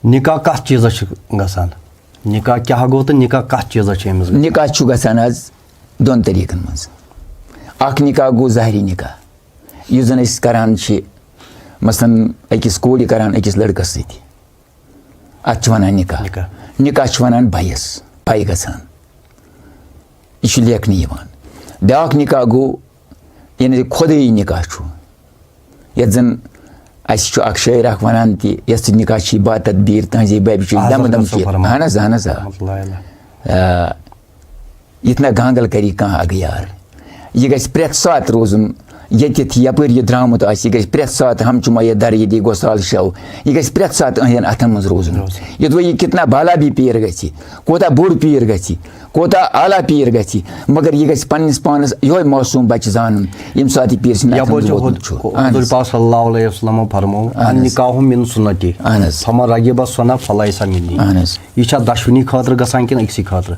निकाह कत चीज़ गसान निकाह क्या गो तो निकाह कत चीज़ निकाह गसान आज दोन तरीकन मज अख निकाह गो ज़ाहरी निकाह यु जन करान मसलन अकिस कोड़ करान अकिस लड़कस सत अत वनान निकाह निकाह वनान भयस भय गसान यह लेखन ब्याक निकाह गो यानी खुदई निकाह ये जन अख शायर अख वनान तस निकाह बा तदबीर तहजी बब दम दम अहन इतना गांगल करी कह अगयार यह गि प्रेत सात रोजन ये यपर यह द्रामुत यह प्रेत सात हम चुमाय दर ये गो साल शव यह गि प्रेत सात अहन अथन मज रोजन यह कितना बाला भी पीर गि कोता बोड़ पीर गि कोता आला पीर गि मगर यह गि पन्निस पानस यो मासूम बच्चे जान यम सात पीर यह दशवनी खतर गसान कि अक्सी खतर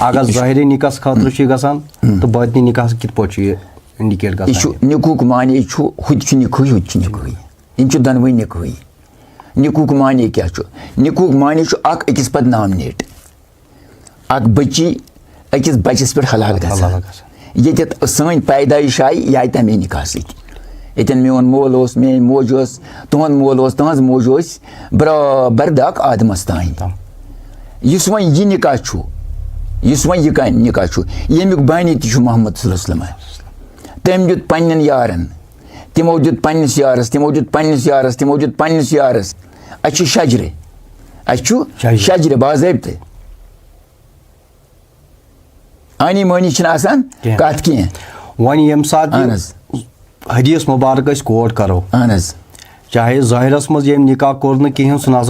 अगर ज़ाहिरी निकाह खतर गसान तो बातनी निकाह कित पे इंडिकेट गसान निकुक माने हुत निकुह दनवे निकुह निकुक माने क्या निकुक माने अकिस पद नामनेट अख बच्ची अकिस बच्चस पे हलाल गसान ये सन पैदाइश आई यह आई तमें निकाह सतन मोन मोल मेन मोज तुहद मोल तहज मोज बराबर दक आदमस तान इस वो यह निकाह इस वो यह निकाह यमुक बानी तह मोहम्मद सल्लल्लाहु अलैहि वसल्लम तम दुत पन्न यारन तमो दुत पन्निस यारस तमो दुत पन्निस यारस तमो दुत पन्निस यारस अच्छु शजरे शजरे बाज़ाब्ते आनी मानी कत कह वन यम सात हदीस मुबारक कोट करो चाहे ज़ाहिरस मज यम निकाह कोर न कहें सह ना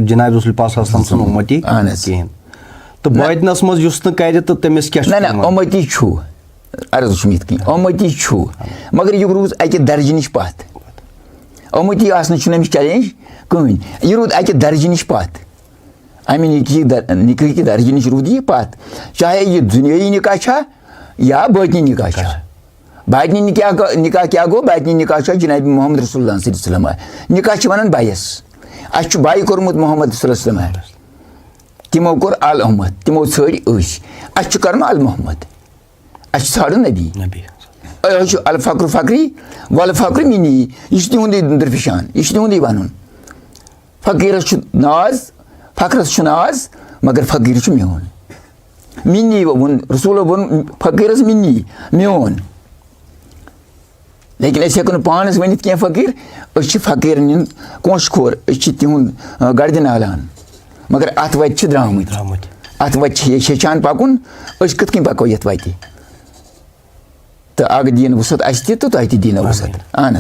जनाब रसूल पाक सल्लल्लाहु अलैहि वसल्लम उम्मती कहें तो बातनस मज कर तो तमिस क्या ना उम्मती अर्ज ये उम्मती मगर यह रूज अकि दर्ज नश पत उम्मती आसन चैलेंज कहें यह रूद अकि दर्ज नश पत अमे निकाह कि दर्ज नश रूद यह पत चाहे यह दुनियाई निकाह या बातनी निकाह बातनी निकाह क्या गो बातनी निकाह जनाब मोहम्मद रसूलुल्लाह सल्लल्लाहु अलैहि वसल्लम निकाह वनान बायस अस बाय कोरमुत मोहम्मद सल्लल्लाहु अलैहि वसल्लम तिमो कोर अल अहमद तिमो छड़ अस करन अल मोहम्मद अस छाड़ नबी अल फक्र फक्री वल फक्र मिनी यह तिहुंद दरफिशान यह तिहुंद वन फकीरस नाज फकरस नाज मगर फकीर मोन मिनी वो रसूल वो फकीरस मिनी मोन लेकिन अस हेको पानस वन कह फकीर फकीर कोश खोर तिहुंद गर्द नालान मगर अत वत द्रामुत अत वत हेचान पकुन कत कन पको ये वत तो अग दीन वसत अस तो तह दीन वसत अहन